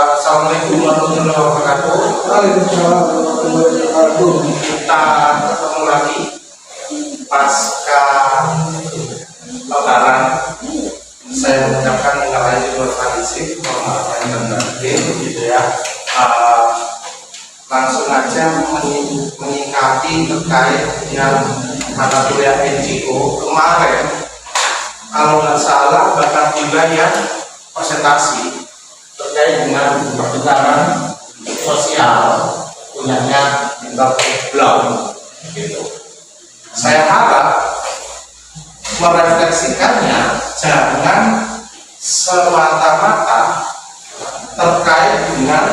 Assalamualaikum warahmatullahi wabarakatuh. Waalaikumsalam warahmatullahi wabarakatuh. Kita ketemu lagi pasca Lebaran. Saya mengucapkan minal aidin wal faizin, mohon maaf lahir dan batin, gitu ya. Langsung aja menyikapi terkait dengan mata kuliah NGO kemarin. Kalau nggak salah bahkan wilayah presentasi terkait dengan pertukaran sosial punyanya Interblog gitu. Saya harap merefleksikannya jangan semata-mata terkait dengan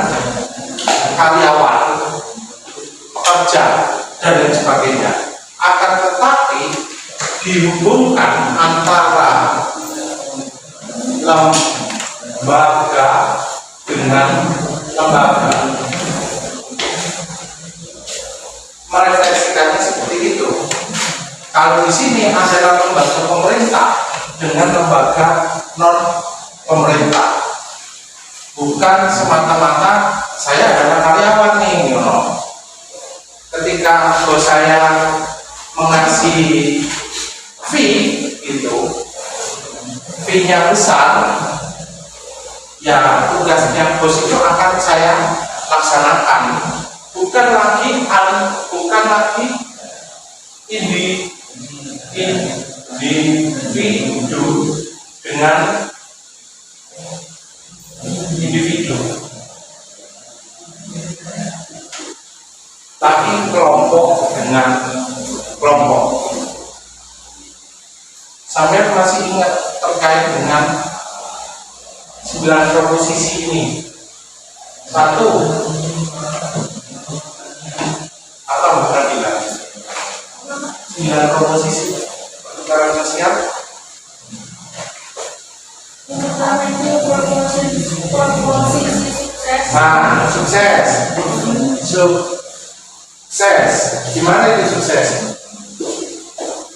karyawan, pekerja dan lain sebagainya, akan tetapi dihubungkan antara lembaga dengan lembaga. Merefleksikannya seperti itu. Kalau di sini adalah lembaga pemerintah dengan lembaga non pemerintah, bukan semata-mata saya adalah karyawan nih, ketika bos saya mengasih fee itu, fee-nya besar, ya tugasnya bos itu akan saya laksanakan, bukan lagi individu dengan individu, tapi kelompok dengan kelompok. Sampai masih ingat terkait dengan 9 proposisi ini. Satu, apa bukan bilang 9 proposisi pertukaran sosial. Nah, sukses. Sukses. Gimana itu sukses?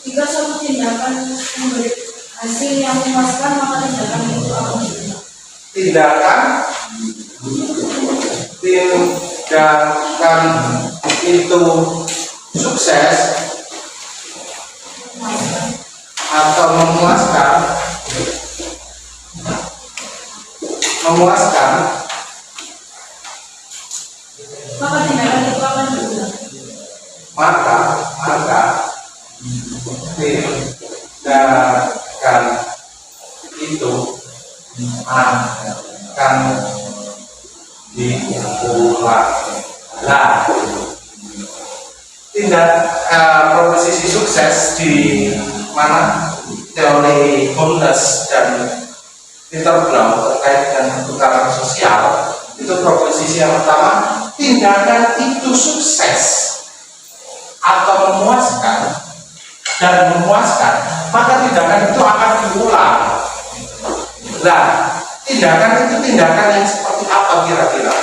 Jika suatu tindakan memberi hasil yang memuaskan, maka tindakan itu akan berhasil. Tindakan itu sukses atau memuaskan, maka tindakan itu akan berhasil. maka tindakan itu akan diulang. Nah, proposisi sukses di mana teori Holmes dan Interblog terkait dengan pertukaran sosial itu proposisi yang pertama, tindakan itu sukses atau memuaskan dan memuaskan, maka tindakan itu akan diulang. Nah, tindakan itu tindakan yang seperti apa kira-kira?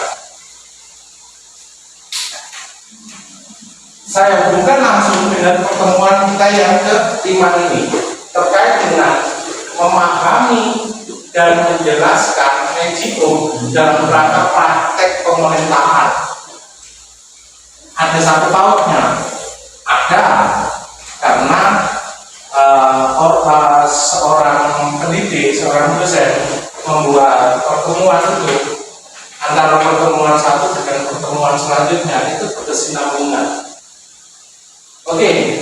Saya hubungkan langsung dengan pertemuan kita yang ke-5 ini terkait dengan memahami dan menjelaskan NGO dalam rangka praktek pemerintahan. Ada satu pautnya, ada karena seorang pendidik, seorang dosen membuat pertemuan itu antara pertemuan satu dengan pertemuan selanjutnya itu berkesinambungan. Oke,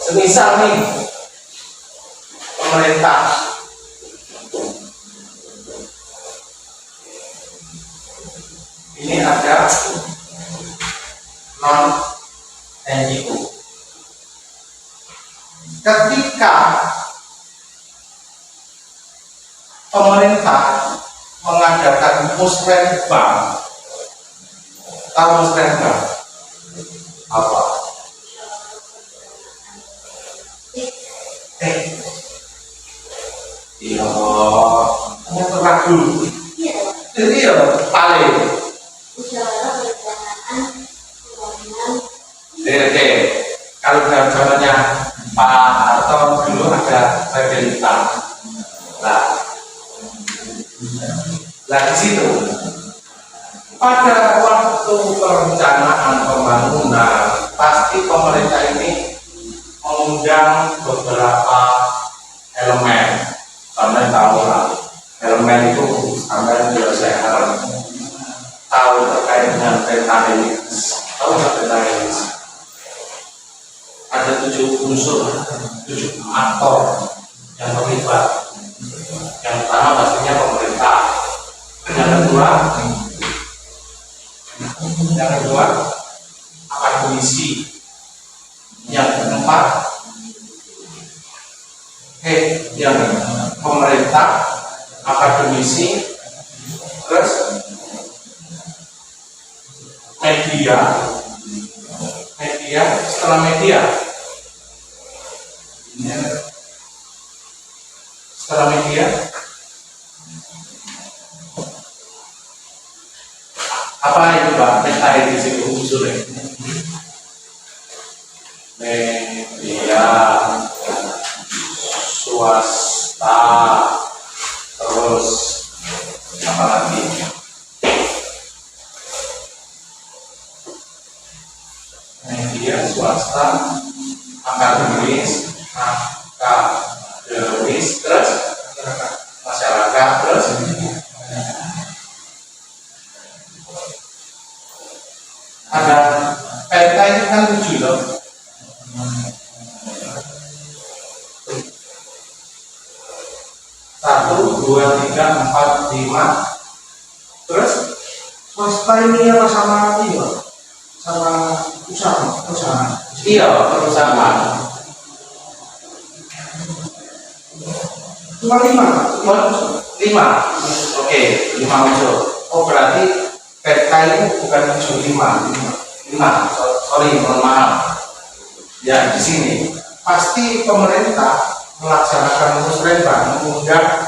semisal nih pemerintah ini ada non NGO. Ketika pemerintah mengadakan musrenbang, tahu musrenbang apa? Iya, kamu ragu. Iya, paling. DRT. Kalau dalam zamannya Pak Harto dulu ada Babelita. Nah, di situ mengundang, pasti pemerintah ini mengundang beberapa elemen. Sampai tahu lah, elemen itu sampai juga saya harap tahu terkait dengan peta helix. Tahu nggak peta helix? Ada 7 unsur, 7 aktor yang terlibat. Yang pertama pastinya pemerintah. Yang kedua akademisi. Yang keempat yang pemerintah, akademisi, terus media, setelah media apa itu Pak? Peta helix itu unsurnya media, swasta, terus apa lagi? Media, swasta, akademis, terus masyarakat, terus ada peta itu kan 7 loh. Satu, dua, tiga, empat, lima. Terus Swasta ini apa sama ini Pak? Sama perusahaan. iya perusahaan. Cuma 5. 5. Oke, 5 unsur. Oh berarti peta ini bukan unsur 5. Sorry, mohon maaf. Ya di sini pasti pemerintah melaksanakan musrembang mengundang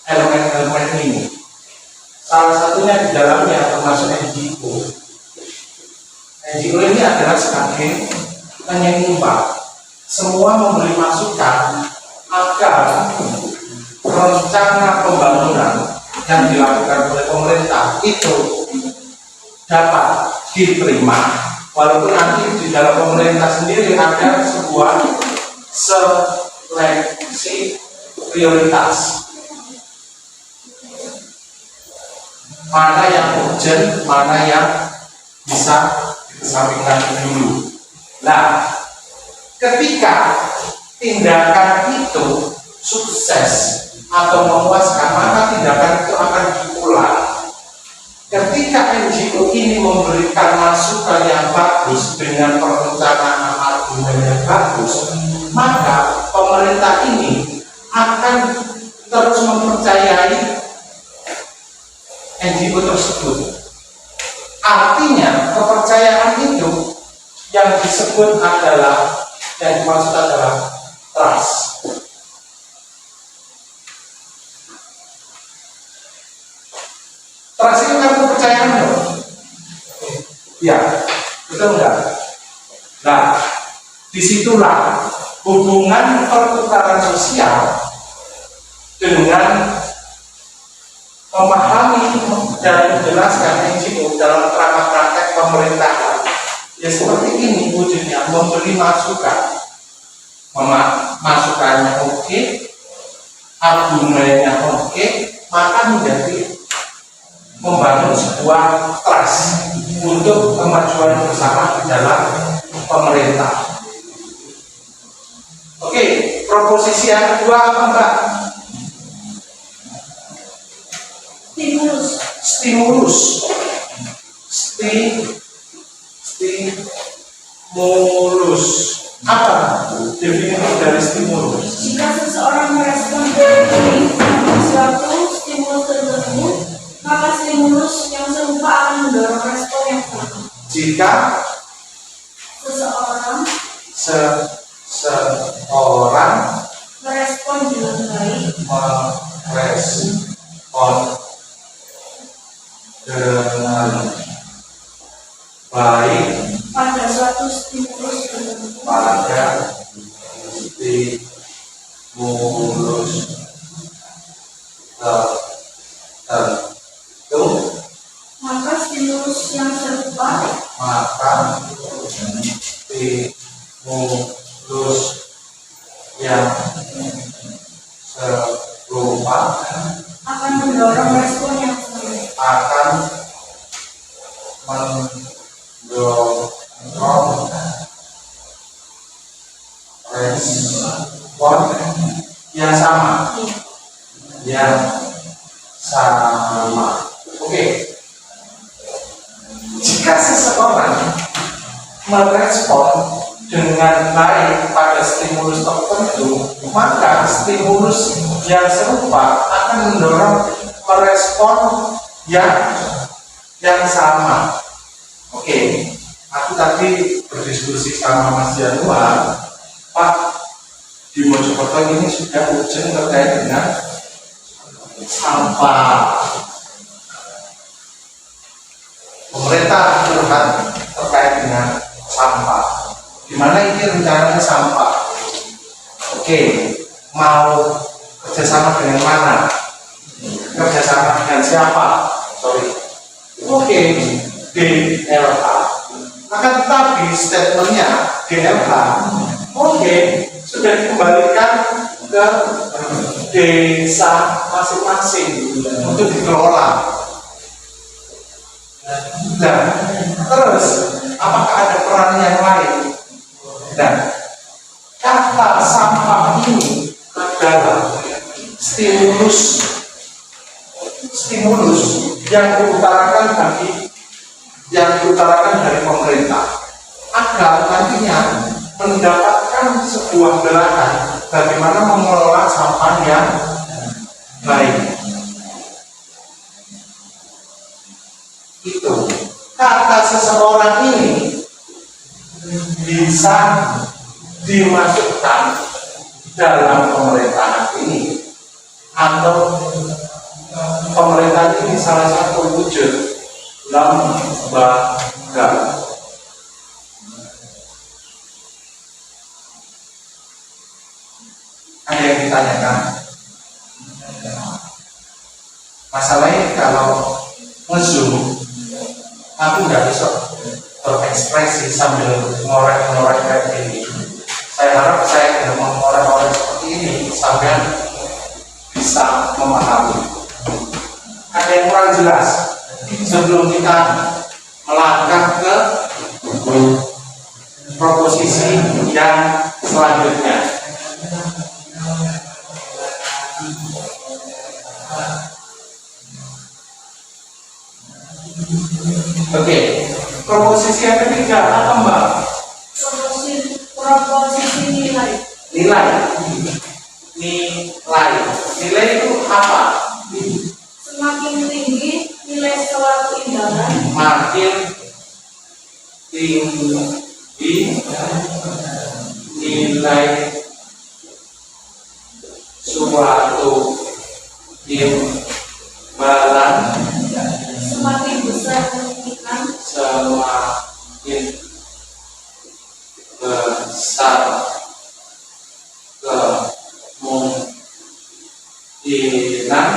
elemen-elemen ini. Salah satunya di dalamnya termasuk NGO. NGO ini adalah sebagai penyeimbang. Semua memberi masukan agar rencana pembangunan yang dilakukan oleh pemerintah itu dapat diterima, walaupun nanti di dalam pemerintah sendiri ada sebuah seleksi prioritas, mana yang urgent, mana yang bisa dikesampingkan dulu. Nah, ketika tindakan itu sukses atau memuaskan, maka tindakan itu akan diulang. Ketika NGO ini memberikan masukan yang bagus dengan perencanaan argumen yang bagus, maka pemerintah ini akan terus mempercayai NGO tersebut. Artinya kepercayaan itu yang disebut adalah, yang dimaksud adalah trust. Trust itu kan kepercayaan dong. Ya, betul enggak? Nah, disitulah hubungan perputaran sosial dengan memahami dan menjelaskan NGO dalam kerangka praktek pemerintahan. Ya seperti ini wujudnya, memberi masukan. Masukannya oke, argumennya oke, maka menjadi membangun sebuah trust untuk kemajuan bersama di dalam pemerintah. Oke, proposisi yang kedua apa Mbak? Stimulus. Apa definisi dari stimulus? Jika seseorang merespon dengan suatu stimulus tertentu, maka stimulus yang serupa akan mendorong respon yang sama. Jika seseorang merespon dengan baik pada suatu stimulus tertentu, maka stimulus yang serupa stimulus yang serupa akan mendorong respon yang sama. akan mendorong respon yang sama. Yang sama. Oke. Jika seseorang merespon dengan baik pada stimulus tertentu, maka stimulus yang serupa akan mendorong merespon yang sama. Oke, aku tadi berdiskusi sama Mas Januar, Pak, di Mojokerto ini sudah urgent terkait dengan sampah. Pemerintah curhat terkait dengan sampah. Gimana ini rencananya sampah? Oke, mau kerjasama dengan mana? Kerjasama dengan siapa? Oke, DLH. Akan tetapi statementnya DLH, oke, sudah dikembalikan ke desa masing-masing untuk dikelola. Nah, terus apakah ada peran yang lain? Dan kata sampah ini adalah stimulus yang diutarakan dari pemerintah agar nantinya mendapatkan sebuah gerakan bagaimana mengelola sampah yang baik. Itu kata seseorang ini bisa dimasukkan dalam pemerintahan ini, atau pemerintahan ini salah satu wujud lembaga. Ada yang ditanyakan? Masalahnya kalau nge-zoom, aku nggak bisa berekspresi sambil ngorek-ngorek kayak gini. Saya harap saya dengan mengorek-ngorek seperti ini sampai bisa memahami. Ada yang kurang jelas sebelum kita melangkah ke proposisi yang selanjutnya. Oke, proposisi yang ketiga apa Mbak? Proposisi nilai. Nilai itu apa? Semakin tinggi nilai suatu imbalan, Makin tinggi nilai suatu imbalan, semakin besar kemungkinan semakin besar kemungkinan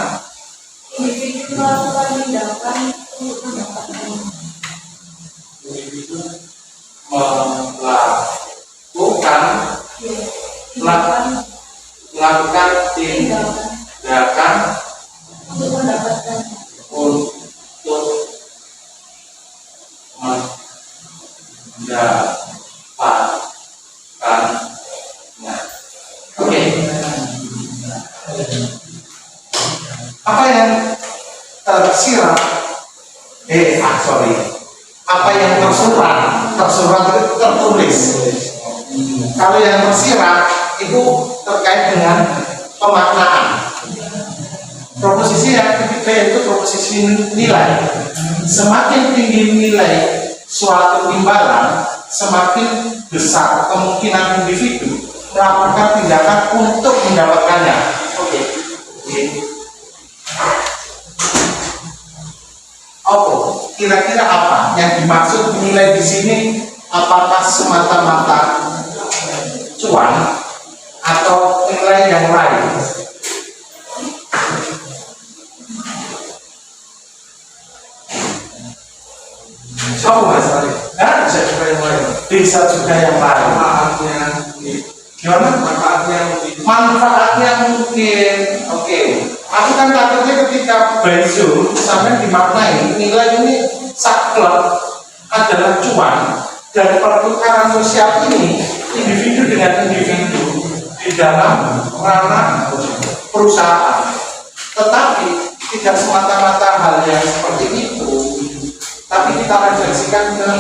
individu melakukan tindakan untuk mendapatkannya. individu melakukan tindakan Untuk mendapatkannya. untuk mendapatkannya. Oke. Apa yang tersirat? Apa yang tersurat itu tertulis. Kalau yang tersirat itu terkait dengan pemaknaan. Proposisi yang ketiga itu proposisi nilai. Semakin tinggi nilai suatu imbalan, semakin besar kemungkinan individu melakukan tindakan untuk mendapatkannya. Oke. Kira-kira apa yang dimaksud nilai di sini? Apakah semata-mata cuan atau nilai yang lain? Bisa juga yang lain. Bisa juga yang lain. Gimana? Manfaatnya mungkin, oke. Aku kan takutnya ketika by Zoom sampai dimaknai nilai ini saklek adalah cuan dan pertukaran sosial ini individu dengan individu di dalam ranah perusahaan. Tetapi tidak semata-mata hal yang seperti itu, tapi kita refleksikan ke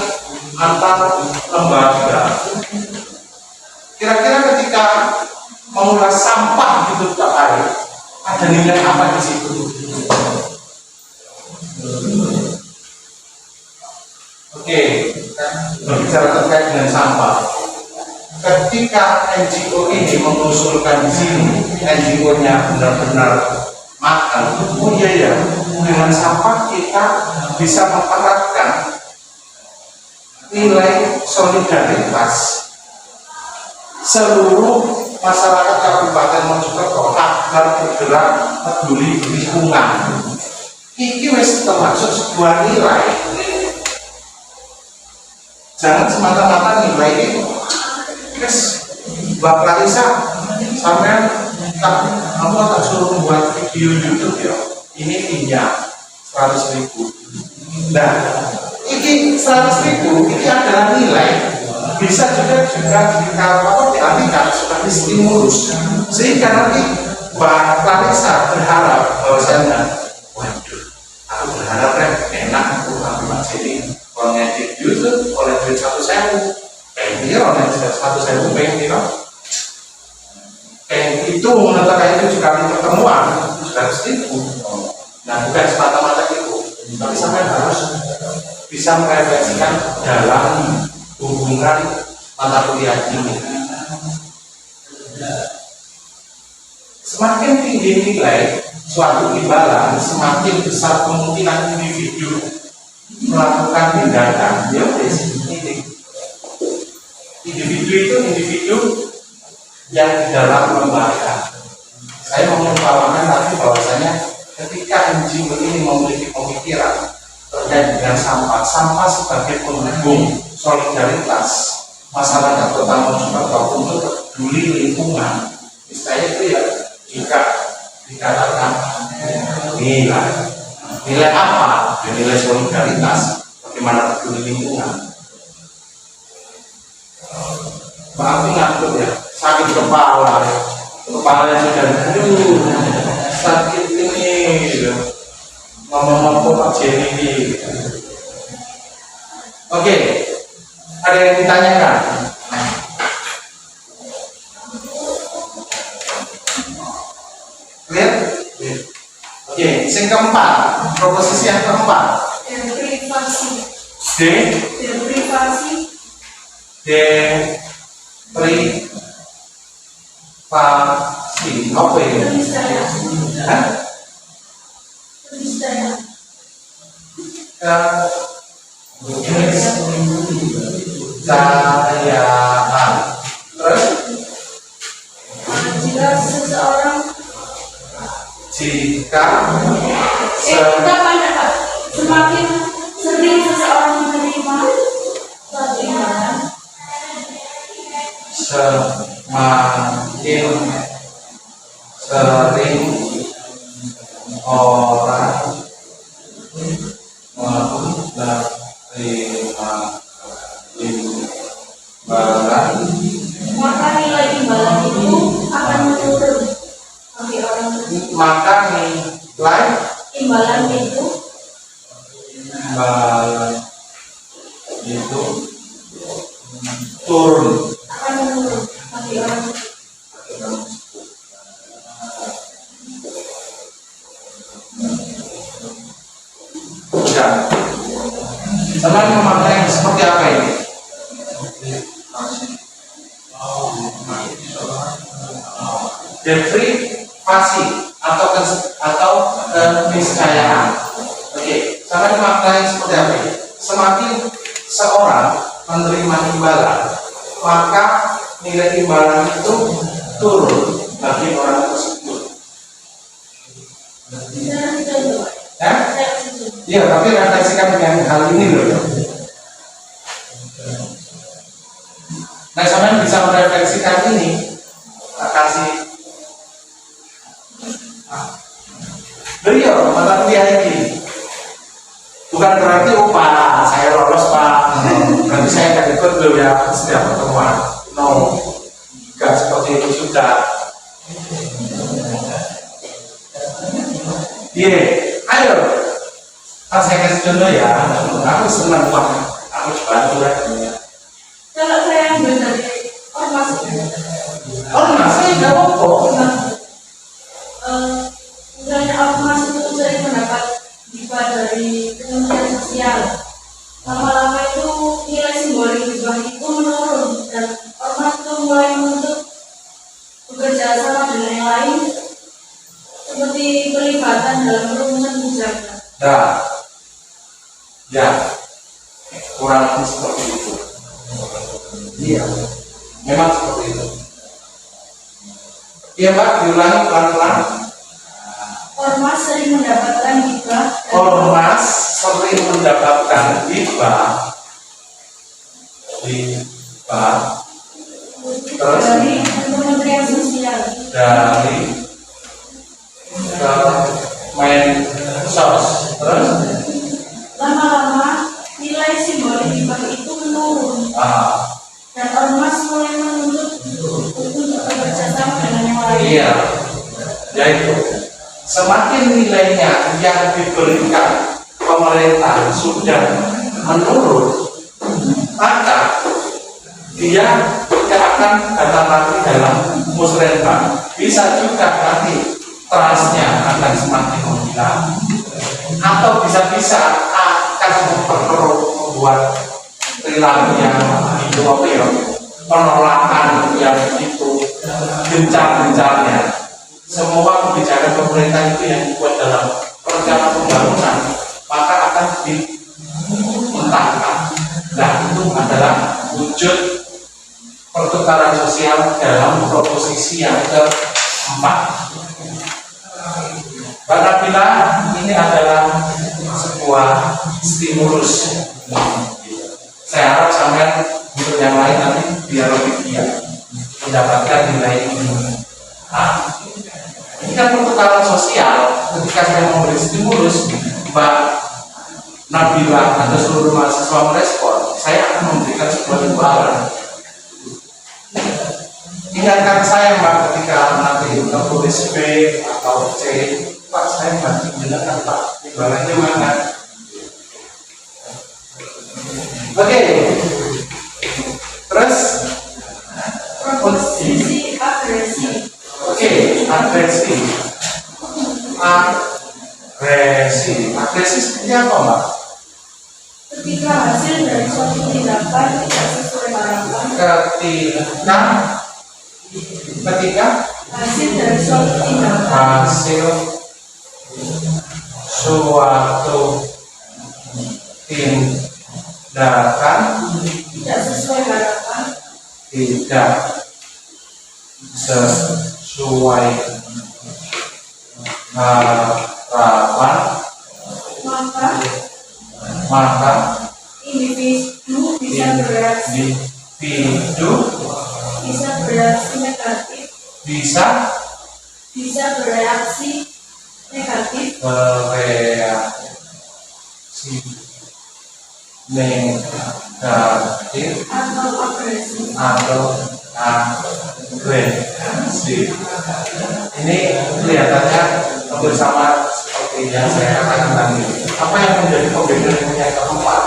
antar lembaga. Kira-kira ketika mengulas sampah gitu tiap hari, ada nilai apa di situ? Oke, berbicara terkait dengan sampah. Ketika NGO ini mengusulkan di sini, NGO-nya benar-benar makan. Oh iya ya, dengan sampah kita bisa memperatkan nilai solidaritas seluruh masyarakat Kabupaten Mojokerto agar bergerak peduli lingkungan. Ini wis termasuk sebuah nilai. Jangan semata-mata nilai itu. Wis Mbak Clarissa sampai aku tak suruh membuat video YouTube ya. Ini fee-nya 100.000. Nah, ini 100.000 ini adalah nilai. Bisa juga dialihkan sebagai stimulus sehingga nanti Mbak Clarissa berharap bahwasanya waduh, aku berharap enak untuk Mbak Jenny kalau ngedit YouTube oleh duit 100.000 pengen oleh 100.000 pengen itu menetapkan 7 kali pertemuan 700.000. Nah bukan semata-mata itu, tapi sampai harus bisa merefleksikan dalam hubungan mata kuliah ini. Semakin tinggi nilai suatu imbalan, semakin besar kemungkinan individu melakukan tindakan. Ya, individu itu individu yang di dalam lembaga. Saya mengumpamakan tadi bahwasanya ketika NGO ini memiliki pemikiran terkait dengan sampah sebagai penghubung solidaritas masyarakat Kota Mojokerto untuk peduli lingkungan. Istilahnya itu ya jika dikatakan nilai apa? Nilai solidaritas, bagaimana peduli lingkungan. Maaf ngantuk ya, sakit kepalanya sudah sakit ini gitu. Ngomong-ngomong Pak Jenny ini. Oke. Ada yang ditanyakan? Lihat? Oke, yang keempat, proposisi yang keempat. Deprivasi. Deprivasi. Apa ini? Hah? Cahayaan. Terus? Jika seseorang semakin sering seseorang menerima semakin sering orang menerima imbalan, maka nilai imbalan itu akan menurun bagi orang tersebut. maka nilai Imbalan itu turun. akan menurun bagi orang tersebut. Sudah. Sama memaknai seperti apa ini? Deprivasi atau keniscayaan. Oke, sama dimaknai seperti apa ini? Semakin seorang menerima imbalan, maka nilai imbalan itu turun bagi orang tersebut. Ya? Iya, tapi refleksikan dengan hal ini loh. Nah, sampai bisa merefleksikan ini Beliau mata kuliah ini bukan berarti Pak saya lolos Pak, berarti saya akan ikut beliau setiap pertemuan. No, nggak seperti itu sudah. Iya, ayo. Kan saya kasih contoh ya, aku senang banget, aku bantu ya. Kalau saya ambil dari ormas, Ormas saya nggak apa-apa. misalnya ormas itu sering mendapat hibah dari Kementerian Sosial. Lama-lama itu nilai simbolik hibah itu menurun dan ormas itu mulai menuntut bekerja sama dengan yang lain seperti pelibatan dalam perumusan kebijakan. Nah, ya, kurang lebih seperti itu. Iya, memang seperti itu. Iya Mbak, diulangi pelan-pelan. Ormas sering mendapatkan hibah. Ormas sering mendapatkan hibah, terus dari Kementerian Sosial. dari Mensos, terus Lama-lama nilai simbolik hibah itu menurun dan ormas mulai menuntut untuk bekerja sama dengan yang lain. iya, yaitu semakin nilainya yang diberikan pemerintah sudah menurun, maka dia tidak akan datang lagi dalam musrenbang. Bisa juga nanti trustnya akan semakin menghilang, atau bisa-bisa akan memperkeruh, membuat perilaku yang itu apa ya, penolakan yang itu gencar-gencarnya. Semua kebijakan pemerintah itu yang dibuat dalam perencanaan pembangunan maka akan dimentahkan. Nah, itu adalah wujud pertukaran sosial dalam proposisi yang keempat. Mbak Nabila, ini adalah sebuah stimulus. Saya harap sampai untuk yang lain nanti biar lebih giat mendapatkan nilai ini. Nah, ini kan pertukaran sosial. Ketika saya memberi stimulus, Mbak Nabila atau seluruh mahasiswa merespon, saya akan memberikan sebuah imbalan. Ingatkan saya Mbak ketika nanti tulis B atau C, Pak saya masih mendengar Pak, imbalannya mana? Oke. Terus Proposisi agresi. Oke, agresi. Agresi seperti apa Mbak? Ketika hasil dari suatu tindakan tidak sesuai harapan. Ketika Hasil dari suatu tindakan hasil suatu tindakan tidak sesuai harapan. tidak sesuai harapan, maka individu bisa bereaksi negatif. Bisa bereaksi negatif atau agresi. Ini kelihatannya hampir sama seperti yang saya katakan tadi. Apa yang menjadi pembeda yang keempat?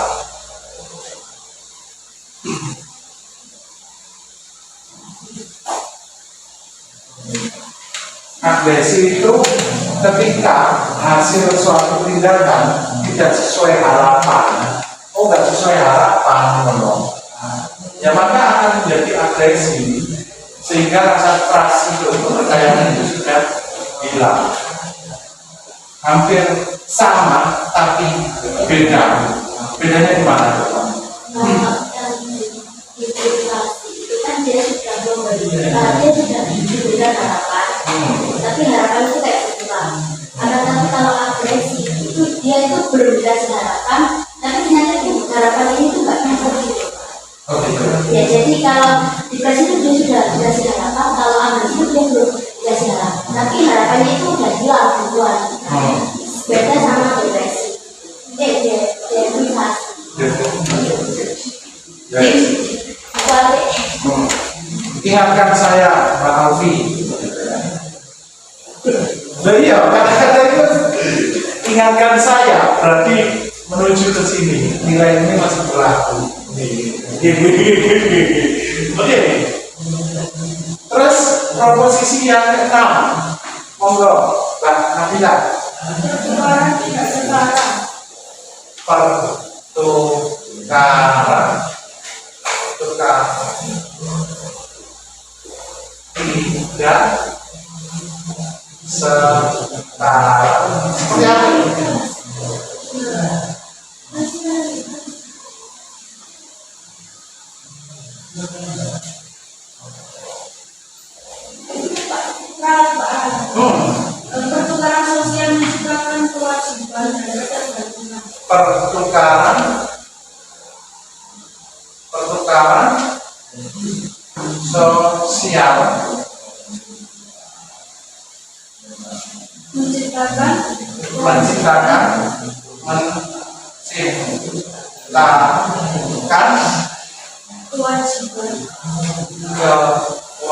Agresi itu ketika hasil suatu tindakan tidak sesuai harapan. Oh, nggak sesuai harapan, ya maka akan menjadi agresi sehingga rasa trust itu, kepercayaan itu sudah hilang. Hampir sama tapi beda. Bedanya di mana? Itu kan dia sudah dia sudah diberikan harapan, tapi harapan itu kayak berkurang. Tapi kalau agresi itu dia itu belum dikasih harapan, tapi ternyata harapan ini tuh nggak nyampe gitu. Ya jadi kalau depresi itu dia sudah dikasih harapan, kalau agresi itu dia belum dikasih harapan, tapi harapannya itu udah hilang duluan. Ingatkan saya, Mbak Alfi. Nah iya, kata-kata itu ingatkan saya, berarti menuju ke sini. Nilai ini masih berlaku. Oke. Terus proposisi yang ke-6, monggo, Mbak Nabila. Pertukaran tidak setara. Pertukaran tidak setara. Seperti apa? Pertukaran sosial menciptakan kewajiban dan ketergantungan. Pertukaran sosial menciptakan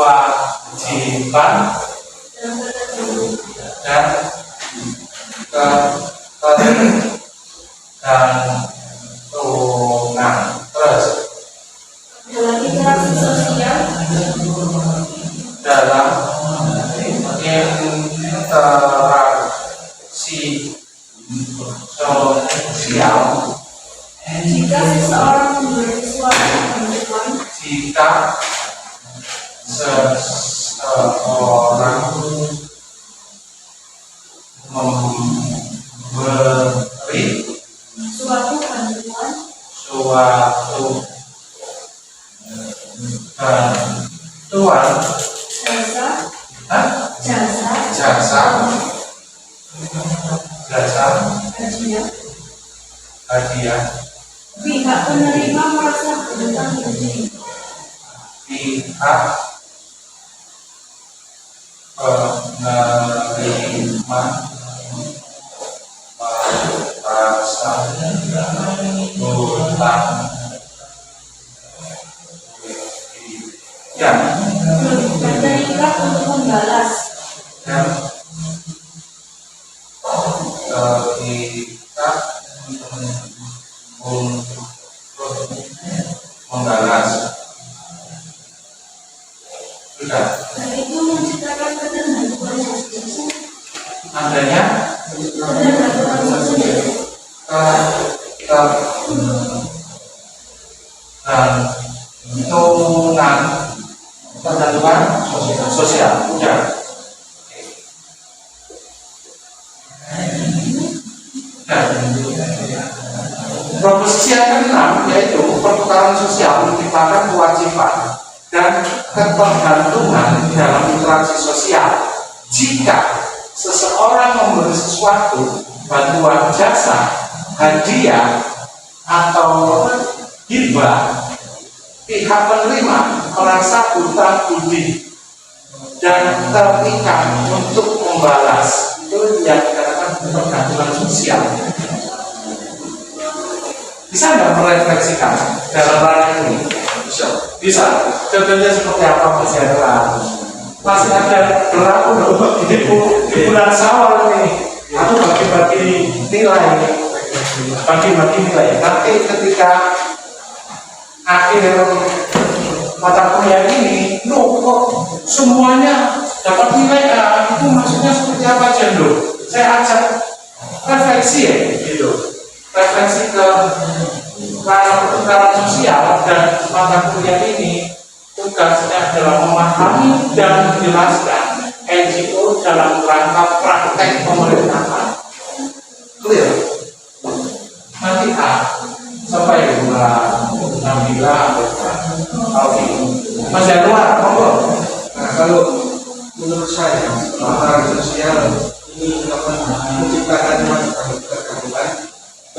Kewajiban dan ketergantungan. Terus dalam interaksi sosial jika seseorang memberi suatu bantuan suatu jasa hadiah pihak penerima merasa berhutang budi. pihak penerima merasa berhutang ya Dan terikat untuk membalas dan terikat untuk membalas. Sudah. dan itu menciptakan ketergantungan Adanya sosial. ketergantungan sosial. Sudah. Nah, proposisi yang ke-6 yaitu pertukaran sosial menciptakan kewajiban dan ketergantungan dalam interaksi sosial. Jika seseorang memberi sesuatu, bantuan, jasa, hadiah, atau hibah, pihak penerima merasa hutang budi dan terikat untuk membalas. Itu yang dikatakan ketergantungan sosial. Bisa nggak merefleksikan dalam ranah ini? Bisa. Contohnya seperti apa Mas Hendra? Masih ada berlaku loh di bulan Syawal ini. Aku bagi-bagi nilai, Nanti ketika akhir mata kuliah ini, kok semuanya dapat nilai A, itu maksudnya seperti apa aja loh? Saya ajak refleksi ya, gitu. Refleksi ke pertukaran sosial dan mata kuliah ini tugasnya adalah memahami dan menjelaskan NGO dalam rangka praktek pemerintahan. Clear? Nanti A sampai Nabila Alfi. Mas Januar, monggo. Nah, kalau menurut saya pertukaran sosial ini menciptakan ketergantungan.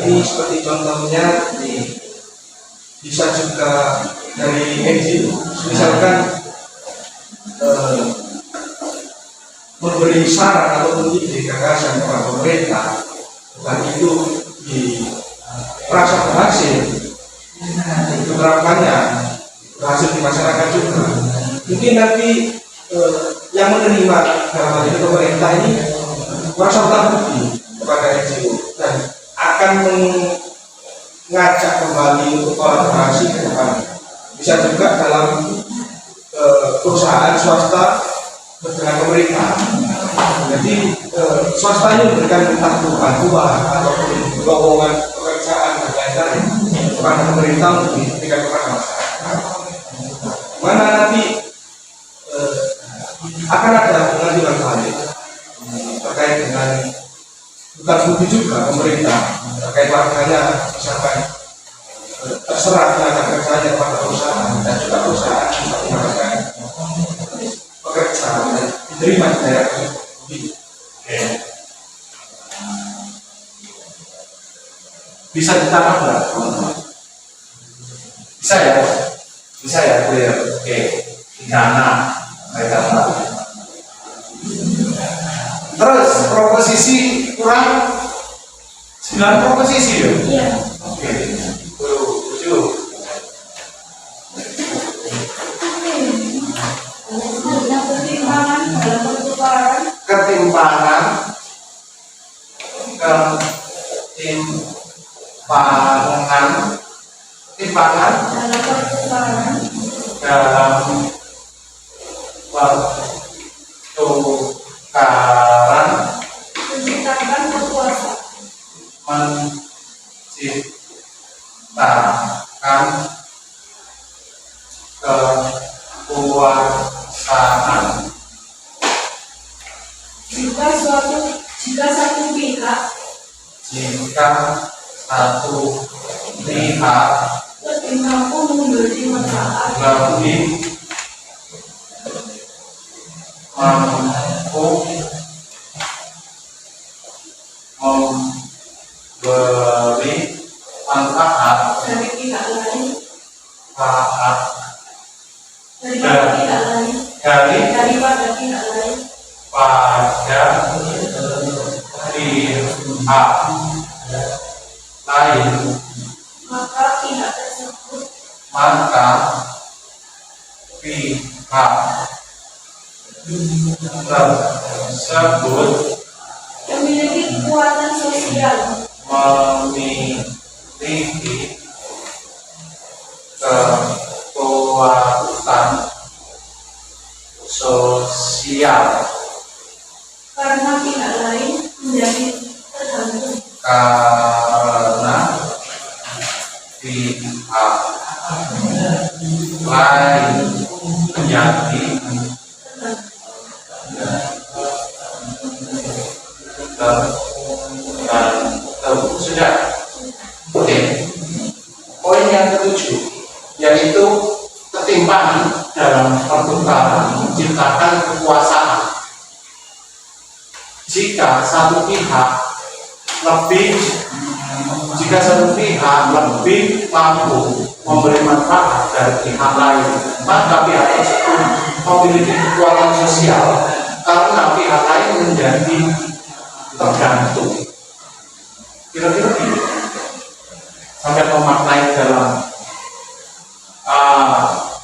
Ini seperti contohnya bisa juga dari NGO, misalkan memberi saran atau ide gagasan kepada pemerintah, dan itu merasa berhasil diterapkannya, berhasil di masyarakat juga. mungkin nanti yang menerima dalam hal ini pemerintah ini merasa terbukti kepada NGO dan akan mengajak kembali untuk kolaborasi ke depan. Bisa juga dalam perusahaan swasta dengan pemerintah. Jadi swasta ini memberikan entah bantuan ataupun lowongan pekerjaan dan lain-lain kepada pemerintah untuk diberikan kepada masyarakat. Mana nanti akan ada pengajuan balik terkait dengan bukan bukti juga pemerintah terkait warganya, misalkan terserah tenaga kerjanya kepada perusahaan dan juga perusahaan bisa menggunakan pekerja dan diterima di daerah tersebut. Bisa ditangkap nggak, teman-teman? Bisa ya? Bisa ya, clear. Oke, pidana. Mereka tahu. Terus proposisi kurang 9 proposisi ya? Iya. Oke, 7. Ketimpangan dalam pertukaran Ketimpangan dalam pertukaran dalam pertukaran menciptakan kekuasaan jika satu pihak lebih mampu memberi manfaat dari pihak lain daripada pihak lain pada pihak lain, maka pihak tersebut memiliki kekuatan sosial karena pihak lain menjadi tergantung karena pihak lain menjadi tergantung. Sudah. Oke. Poin yang ke-7 yaitu ketimpangan dalam pertukaran menciptakan kekuasaan. Jika satu pihak lebih mampu memberi manfaat dari pihak lain, maka pihak tersebut memiliki kekuatan sosial karena pihak lain menjadi tergantung. Kira-kira ini sampai memaknai dalam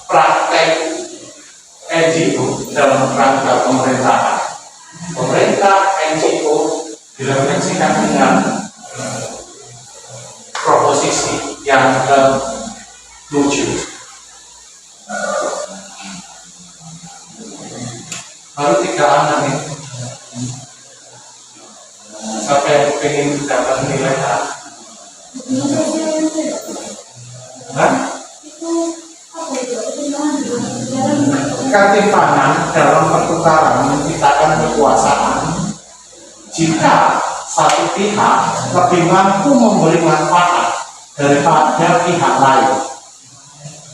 praktek NGO dalam rangka pemerintahan. Pemerintah NGO direfleksikan dengan proposisi yang ke-7. Baru 3 anak nih. Sampai pengen dapat nilai A. Ketimpangan dalam pertukaran menciptakan kekuasaan. Jika satu pihak lebih mampu memberi manfaat daripada pihak lain,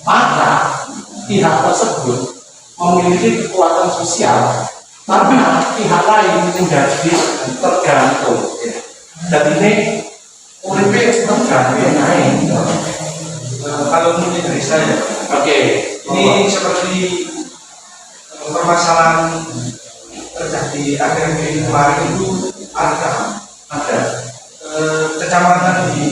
maka pihak tersebut memiliki kekuatan sosial karena pihak lain menjadi tergantung. Dan ini uripnya tergantung lain. Kalau mungkin dari saya, Oke, ini seperti permasalahan terjadi akhir-akhir ini kemarin itu ada kecamatan di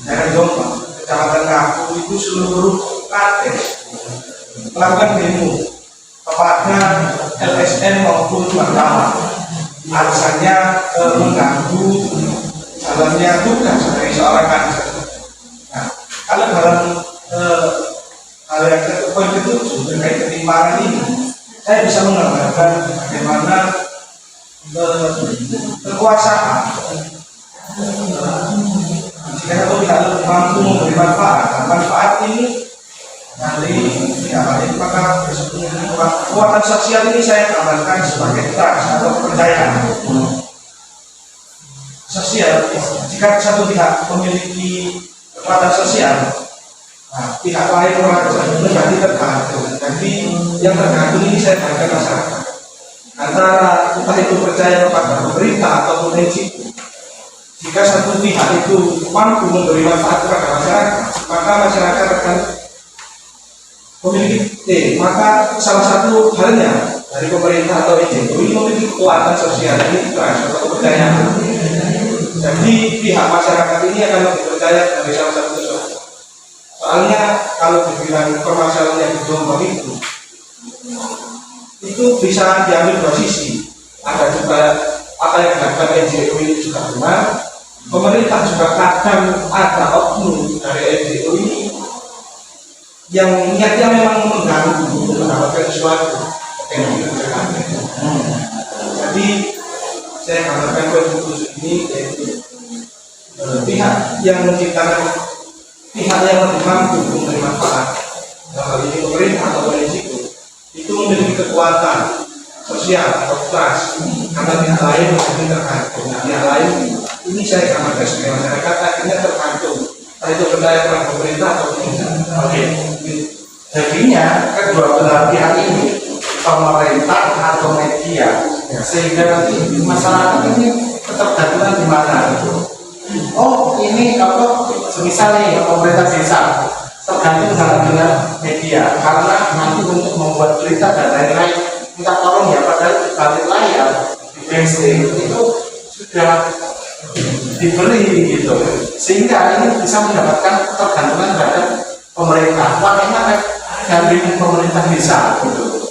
daerah Jombang, kecamatan Kampung itu seluruh KT melakukan demo kepada LSM maupun mahkamah. Alasannya mengganggu jalannya tugas dari seorang kanjeng. Nah, kalau dalam hal yang poin ke-7 terkait ketimpangan ini, saya bisa menggambarkan bagaimana kekuasaan jika satu pihak lebih mampu memberi manfaat, dan manfaat ini dari pihak lain, maka kekuatan sosial ini saya gambarkan sebagai trust atau kepercayaan sosial. Jika satu pihak memiliki kekuatan sosial, nah, pihak lain menjadi tergantung. Jadi yang tergantung ini saya gambarkan masyarakat, antara entah itu percaya kepada pemerintah ataupun NGO. Jika satu pihak itu mampu memberi manfaat kepada masyarakat, maka masyarakat akan memiliki maka salah satu halnya dari pemerintah atau NGO ini memiliki kekuatan sosial, ini trust atau kepercayaan. Jadi pihak masyarakat ini akan lebih percaya dari salah satu sesuatu. Soalnya kalau dibilang permasalahan yang di Jombang itu bisa diambil dua sisi. Ada juga apa yang dilakukan NGO ini juga benar. Pemerintah juga kadang ada oknum dari NGO ini yang niatnya memang mengganggu untuk mendapatkan sesuatu yang dikerjakan. Jadi saya gambarkan konstitusi ini yaitu pihak yang menciptakan, pihak yang lebih mampu memberi manfaat, dalam hal ini pemerintah atau NGO, itu memiliki kekuatan sosial atau trust, karena pihak lain menjadi tergantung. Pihak lain ini saya gambarkan sebagai masyarakat akhirnya tergantung, entah itu percaya pada pemerintah atau tidak. Oke. Jadinya kedua belah pihak ini, pemerintah atau media, sehingga nanti masyarakat ini ketergantungan di mana gitu. Oh ini apa? Semisal nih pemerintah desa tergantung dengan media, karena nanti untuk membuat berita dan lain-lain minta tolong ya, padahal di balik layar di backstage itu sudah dibeli gitu, sehingga ini bisa mendapatkan ketergantungan terhadap pemerintah. Wah enak dari pemerintah desa gitu.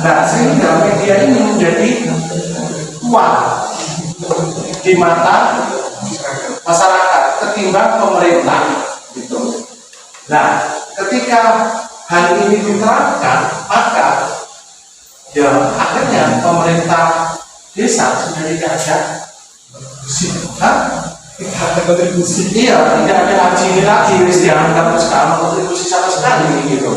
Nah sehingga media ini menjadi kuat di mata masyarakat ketimbang pemerintah gitu. Nah ketika hal ini diterapkan, maka ya akhirnya pemerintah desa sudah tidak ada Tidak ada kontribusi. Iya, tidak ada haji ini lagi, wis dianggap sekarang kontribusi sama sekali gitu.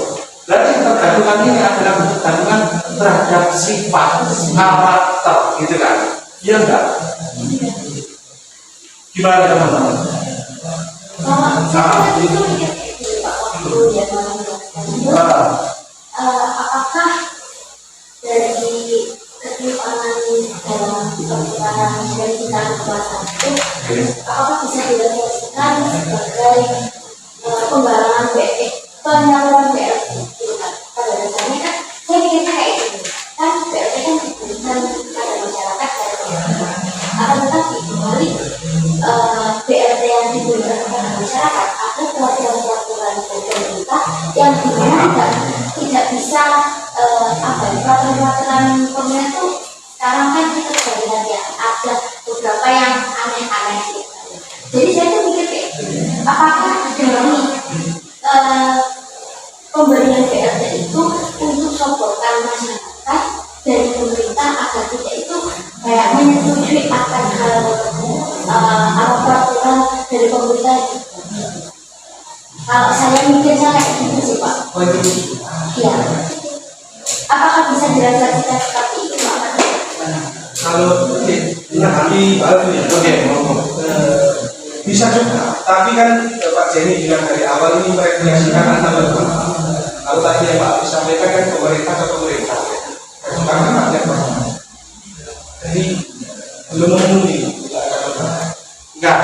Berarti ketergantungan ini adalah ketergantungan terhadap sifat, karakter, gitu kan? Iya enggak? Gimana teman-teman? Saya itu mikir kayak gini Pak, waktu ya apakah dari ketimpangan dalam perkiraan dan kita kekuasaan itu apakah bisa direfleksikan sebagai pembarangan penyaluran BLT gitu kan? Pada dasarnya kan saya mikirnya kayak gini, kan BLT kan diberikan kepada masyarakat dari pemerintah, akan tetapi kembali BLT yang diberikan kepada masyarakat ada peraturan-peraturan dari pemerintah yang dimana tidak bisa peraturan pemerintah itu sekarang kan kita sudah lihat ya ada beberapa yang aneh-aneh gitu. Jadi saya tuh mikir kayak apakah demi pemberian BLT itu untuk sokongan masyarakat dari pemerintah agar tidak itu kayak menyetujui akan hal peraturan dari pemerintah itu. Kalau saya mikirnya kayak gitu sih Pak. Iya. Apakah bisa direfleksikan seperti itu Pak? Kalau kami baru ya, bisa juga. Tapi kan Pak Jenny bilang dari awal ini merefleksikan antara dua. Kalau tadi yang Pak disampaikan kan pemerintah ke pemerintah, karena rakyat Pak. Jadi belum memenuhi. Enggak.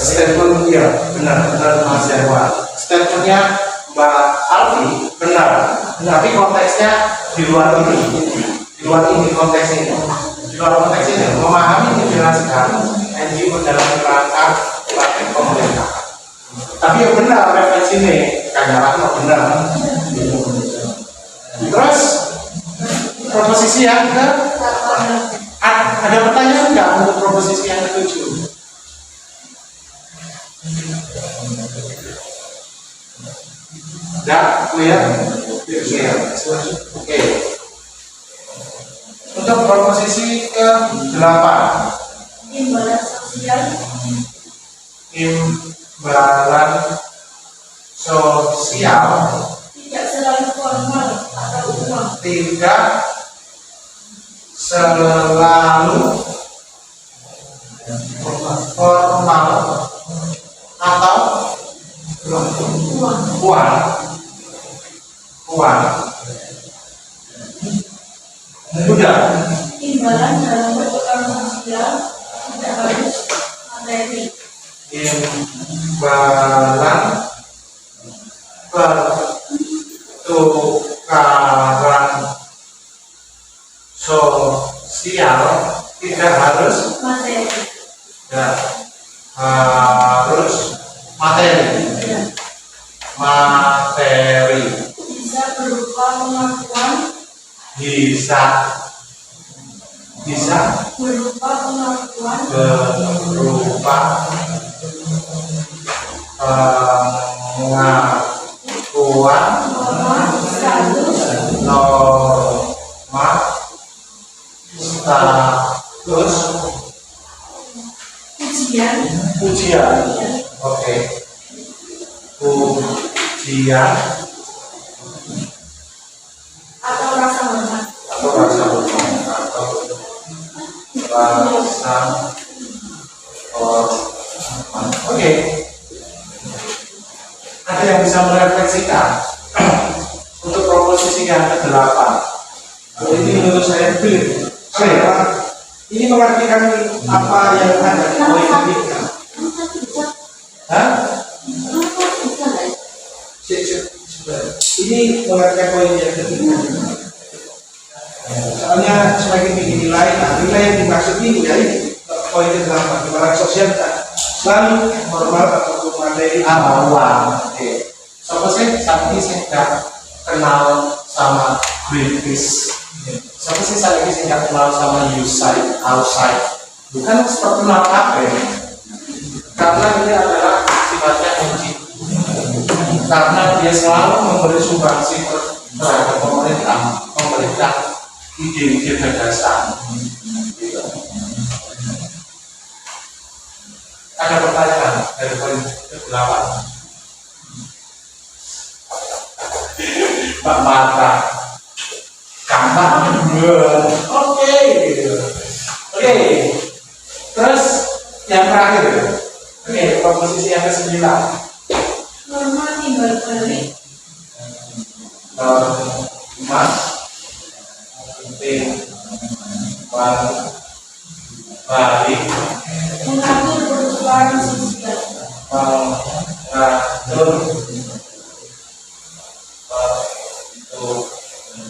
Statement dia benar Mas Jarwan. Statementnya Mbak Alfi benar. Tapi konteksnya di luar ini konteks ini. Di luar konteks ini memahami menjelaskan NGO dalam kerangka wakil pemerintah. Tapi ya benar refleksi ini, Kang Ratno benar. Terus proposisi yang ke Delapan. ada pertanyaan nggak untuk proposisi yang ketujuh? Nggak clear? Clear. Oke. Untuk proposisi ke 8, Imbalan sosial imbalan sosial tidak selalu formal atau uang. tidak selalu formal atau Uang. uang mudah. Imbalan dalam pertukaran sosial tidak harus materi. Imbalan pertukaran sosial tidak harus Materi. materi. Ya. Materi Bisa berupa pengakuan, bisa berupa pengakuan, berupa pengakuan norma, status, norma status ujian, ujian. Oke. Ujian atau rasa hormat. atau rasa hormat atau rasa hormat. Oke. Ada yang bisa merefleksikan untuk proposisi yang ke-8? Ini menurut saya clear. Karena ini mengartikan apa yang ada di poin ketiga. Hah? Ini mengartikan poin yang ketiga. Soalnya semakin tinggi nilai, nilai yang dimaksud ini ya ini poin ke-8. Imbalan sosial tak selalu formal ataupun materi. Uang. Oke. Siapa sih saat ini saya nggak kenal sama British? Siapa sih saat ini saya nggak kenal sama outside? Bukan terkenal kafe, karena ini adalah sifatnya kunci. Karena dia selalu memberi sumbangsi terhadap pemerintah ide-ide gagasan. Gitu. Ada pertanyaan dari poin ke-8? Pak Mata gampang. Oke. Terus yang terakhir, proposisi yang ke-9. Norma timbal balik, Norma timbal balik mengatur pertukaran sosial, mengatur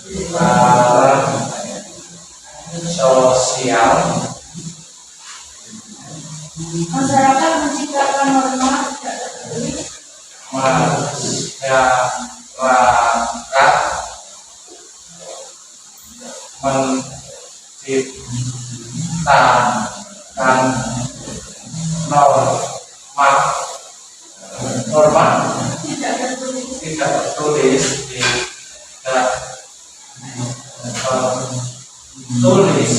pertukaran sosial. masyarakat menciptakan norma tidak tertulis, Masyarakat menciptakan norma tidak tertulis, tidak tertulis tulis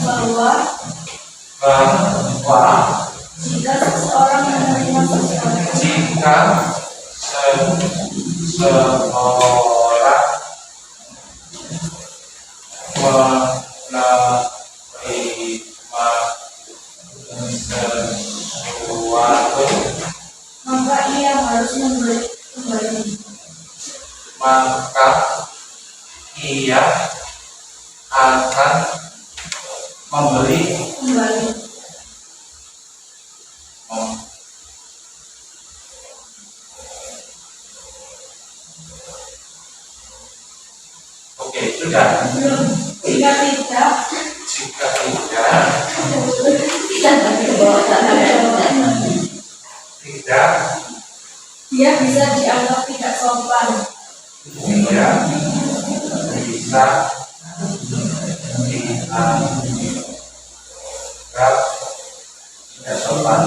bahwa bahwa jika seseorang menerima sesuatu jika seseorang menerima sesuatu maka ia harus memberi kembali. maka ia akan memberi Kembali. Oke, sudah. Belum. Jika tidak, Jika tidak, dia bisa dianggap tidak sopan. dia bisa Enggak, tidak sopan.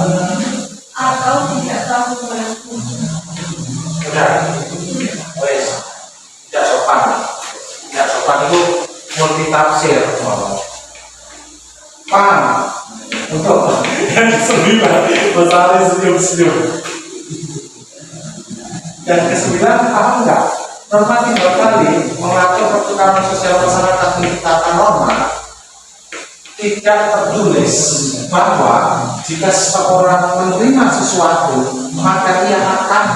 Atau tidak tahu mengaku. Udah, wes, tidak sopan. Tidak sopan itu multi tafsir. Paham? Untuk yang ke-9, masalah senyum-senyum. Dan ke-9, paham nggak? Norma 3 kali mengatur pertukaran sosial masyarakat di tata norma tidak tertulis bahwa jika seseorang menerima sesuatu maka ia akan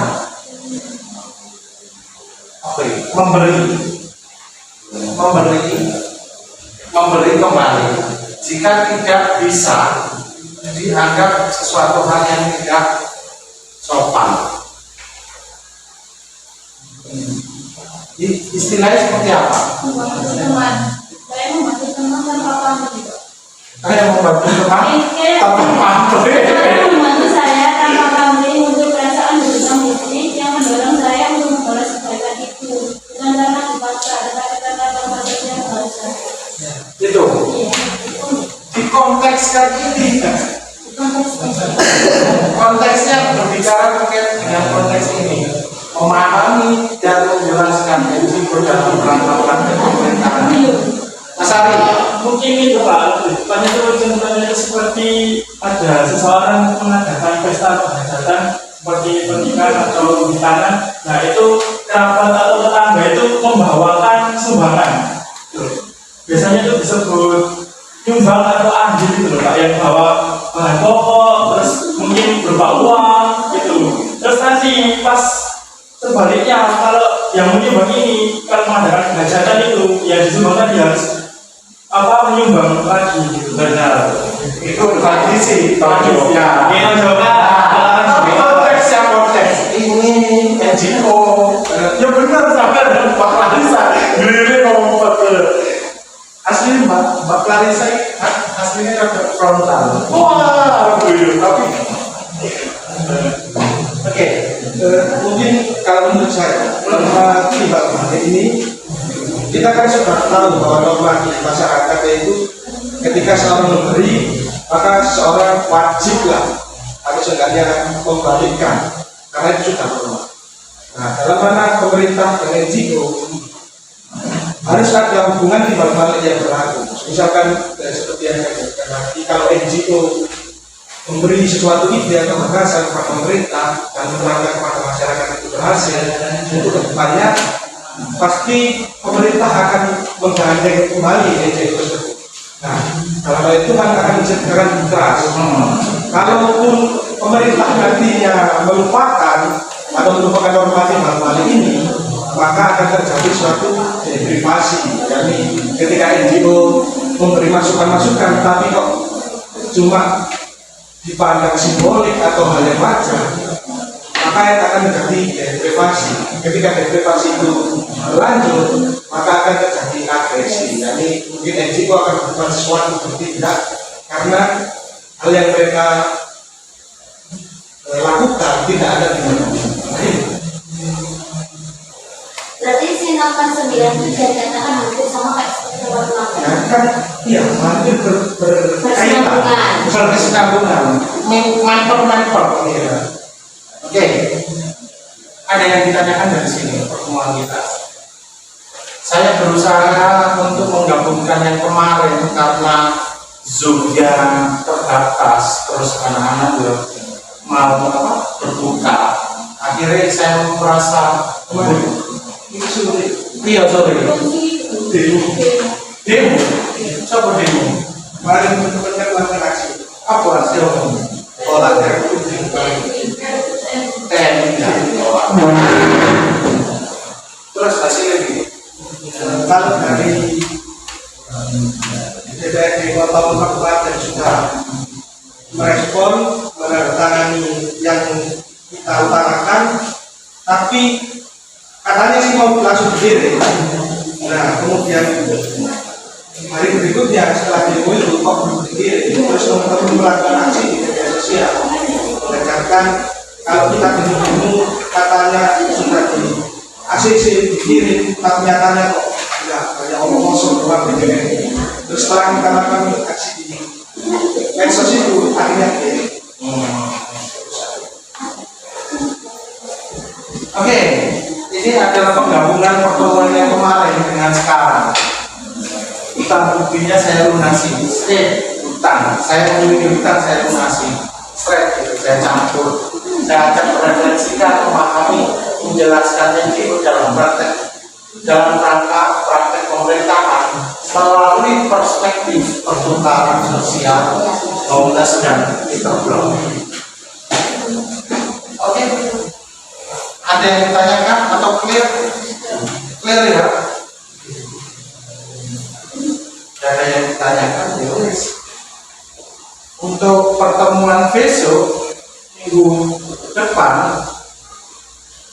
memberi kembali. Jika tidak bisa dianggap sesuatu hal yang tidak sopan. Istilahnya seperti apa? Membantu teman. Saya membantu teman tanpa pamrih. Kayak membantu teman tanpa pamrih. Saya membantu saya tanpa pamrih untuk perasaan berhutang budi yang mendorong saya untuk membalas kebaikan itu. Bukan karena dipaksa, tetapi karena tanpa saja harus saya. Itu di konteks kayak ini. Konteksnya berbicara terkait dengan konteks ini, memahami dan menjelaskan risiko dalam melakukan pemerintahan. Mas Ari, Mungkin itu Pak, contohnya seperti ada seseorang mengadakan pesta penghajatan seperti pernikahan atau hitanan. Nah itu kerabat atau tetangga itu membawakan sumbangan. Biasanya itu disebut nyumbang atau ahli gitu loh Pak, yang bawa bahan pokok, terus mungkin berupa uang gitu. Terus nanti pas sebaliknya kalau yang menyumbang ini kalau mengadakan hajatan itu ya disumbangkan dia harus menyumbang lagi gitu. benar, itu tradisi Tradisi. ya. Ini juga Konteks ini NGO. Ya benar, sama dengan Mbak Clarissa. Giliran ngomong betul. Asli Mbak Clarissa aslinya rada frontal. Wah, tapi Oke, mungkin kalau menurut saya norma 3 kali ini kita kan sudah tahu bahwa norma di masyarakat itu ketika seorang memberi maka seseorang wajiblah atau seenggaknya membalikan karena itu sudah norma. Nah, dalam mana pemerintah dan NGO harus ada hubungan timbal balik yang berlaku. Misalkan seperti yang saya katakan tadi, kalau NGO memberi sesuatu ide atau gagasan kepada pemerintah dan menerangkan kepada masyarakat itu berhasil, untuk kedepannya pasti pemerintah akan menggandeng kembali NGO tersebut. Nah, kalau hal itu kan akan menciptakan trust. Kalaupun pemerintah nantinya melupakan atau melupakan normatif hal ini, maka akan terjadi suatu deprivasi. Jadi ketika NGO memberi masukan-masukan, tapi kok cuma dipandang simbolik atau hal yang wajar, maka akan terjadi deprivasi. Ketika deprivasi itu berlanjut, maka akan terjadi agresi. Jadi mungkin NGO akan berbuat sesuatu bertindak karena hal yang mereka lakukan tidak ada di mana. Berarti si nomor 9 itu dikatakan hampir sama kayak seperti warna. Ya kan, iya, hampir berkaitan, berkesinambungan, memper. Ya. Oke, ada yang ditanyakan dari sini pertemuan kita. Saya berusaha untuk menggabungkan yang kemarin karena Zoom-nya terbatas, terus anak-anak juga mau berbuka. Akhirnya saya merasa sulit. iya sorry. Demo, coba demo. Kemarin teman-teman melakukan aksi. Apa hasil kamu? Olah dari Terus hasilnya gini. kalau dari DPRD Kota Kabupaten sudah merespon, menandatangani yang kita utarakan, tapi katanya sih mau langsung dikirim. Nah, kemudian hari berikutnya setelah demo itu kok belum dikirim, terus teman-teman melakukan aksi di media sosial mengajarkan kalau kita demo katanya sudah di ACC dikirim, tapi nyatanya kok enggak, banyak omong kosong doang di DPRD. Terus setelah kita lakukan aksi ini, medsos itu akhirnya kirim. Oke, ini adalah penggabungan pertemuan yang kemarin dengan sekarang. Utang buktinya saya lunasi, utang, saya memiliki utang, saya lunasi, straight gitu, saya campur, saya akan merefleksikan, memahami, menjelaskannya itu dalam rangka praktek pemerintahan melalui perspektif pertukaran sosial, komunitas dan interblok. Oke, ada yang ditanyakan atau clear? Clear ya? Ada yang ditanyakan, ya wis. Untuk pertemuan besok minggu depan,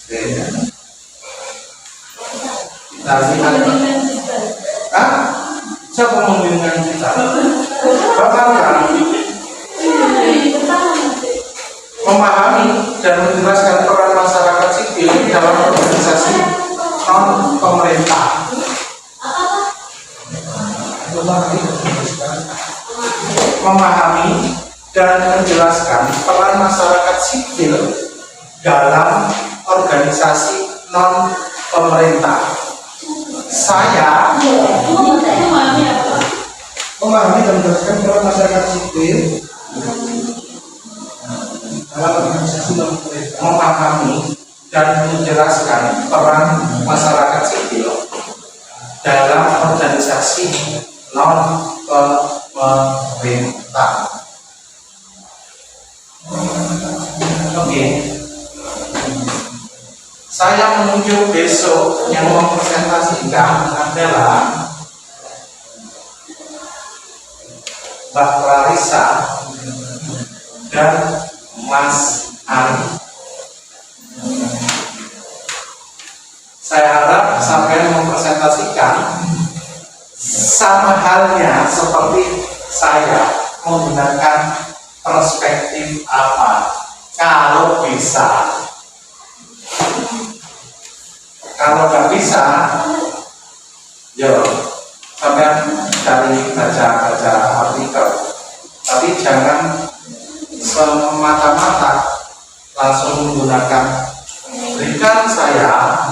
kita lihat. Siapa membimbing kita? Bapak kan memahami dan menjelaskan peran masyarakat sipil dalam organisasi non pemerintah. Memahami dan menjelaskan peran masyarakat sipil dalam organisasi non pemerintah. Saya Memahami dan menjelaskan peran masyarakat sipil dalam organisasi non pemerintah. memahami dan menjelaskan peran masyarakat sipil dalam organisasi non pemerintah. Oke. Saya menunjuk besok yang mempresentasikan adalah Mbak Clarissa dan Mas Ari. Saya harap sampai mempresentasikan sama halnya seperti saya menggunakan perspektif apa kalau bisa. Kalau nggak bisa, yo sampai cari baca artikel, tapi jangan semata-mata langsung menggunakan. Berikan saya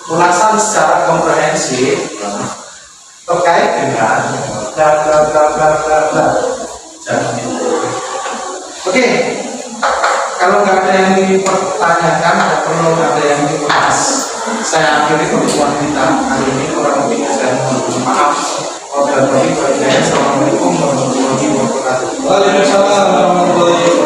ulasan secara komprehensif terkait dengan bla bla bla bla bla bla. Jangan itu. Oke. Kalau nggak ada yang dipertanyakan, nggak perlu ada yang dibahas. Saya akhiri pertemuan kita hari ini, kurang lebih saya mohon maaf. Wabillahi taufiq wal hidayah. Assalamualaikum warahmatullahi wabarakatuh. Waalaikumsalam warahmatullahi wabarakatuh.